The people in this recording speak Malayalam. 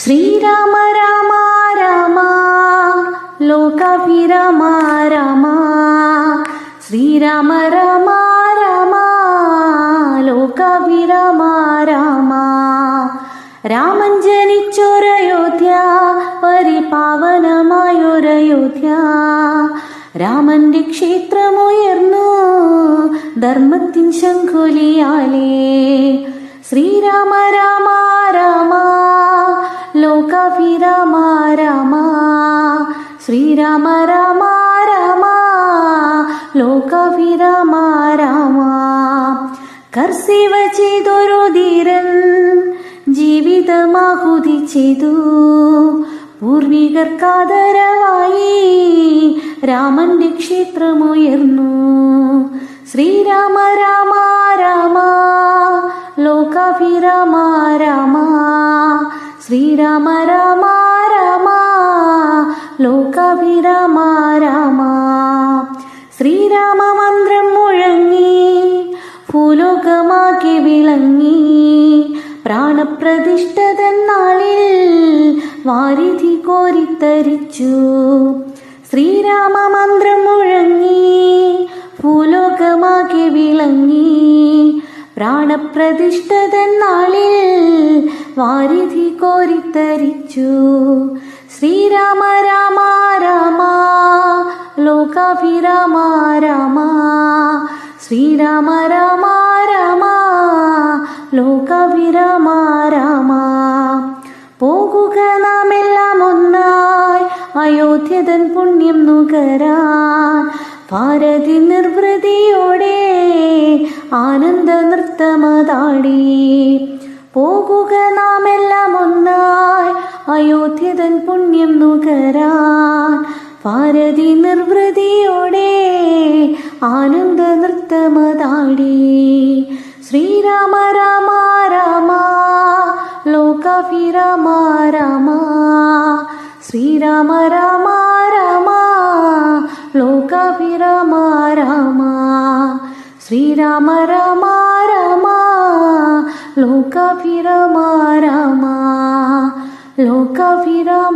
ശ്രീരാമ രാമ രാമ ലോകാഭിരാമ രാമ ശ്രീരാമ രാമ രാമ ലോകാഭിരാമ രാമ രാമൻ ജനിച്ചൊരയോധ്യ പരിപാവനമായൊരയോധ്യ രാമന്റെ ക്ഷേത്രമുയർന്നു ധർമ്മത്തിൻ ശംഖുലിയാലേ ശ്രീരാമ രാമ രാമ ലോകാഭിരാമ രാമ ശ്രീരാമ രാമ രാമ ലോകാഭിരാമ രാമ കർസേവ ചെയ്തൊരു ധീരൻ ജീവിതമാഹുതി ചെയ്തു പൂർവികർക്കാദരവായി രാമന്റെ ക്ഷേത്രമുയർന്നു ശ്രീരാമ രാമ രാമ ലോകാഭിരാമ രാമ ശ്രീരാമ രാമ രാമ ലോകാഭിരാമ രാമ ശ്രീരാമ മന്ത്രം മുഴങ്ങി ഭൂലോകമാകെ വിളങ്ങി പ്രാണപ്രതിഷ്ഠതൻ നാളിൽ വാരിധി കോരിത്തരിച്ചു ശ്രീരാമ മന്ത്രം മുഴങ്ങി ഭൂലോകമാകെ വിളങ്ങി പ്രാണപ്രതിഷ്ഠതൻ നാളിൽ വാരിധി കോരിത്തരിച്ചു ശ്രീരാമ രാമ രാമ ലോകാഭിരാമ രാമ ശ്രീരാമ രാമ രാമ ലോകാഭിരാമ രാമ പോകുക നാമെല്ലാം ഒന്നായി അയോധ്യതൻ പുണ്യം നുകരാൻ ഭാരതി നിർവൃതിയോടെ ആനന്ദ നൃത്തമതാടി പോകുക നാമെല്ലാം ഒന്നായി അയോധ്യതൻ പുണ്യം നുകരാൻ ഭാരതി നിർവൃതിയോടെ ആനന്ദ നൃത്തമതാടി ശ്രീരാമ രാമ രാമ ലോകാഭിരാമ രാമ ശ്രീരാമ രാമ രാമ ലോകാഭിരാമ രാമ ശ്രീരാമ രാമ രാമ ലോകാഭിരാമ രാമ ലോകാഭിരാമ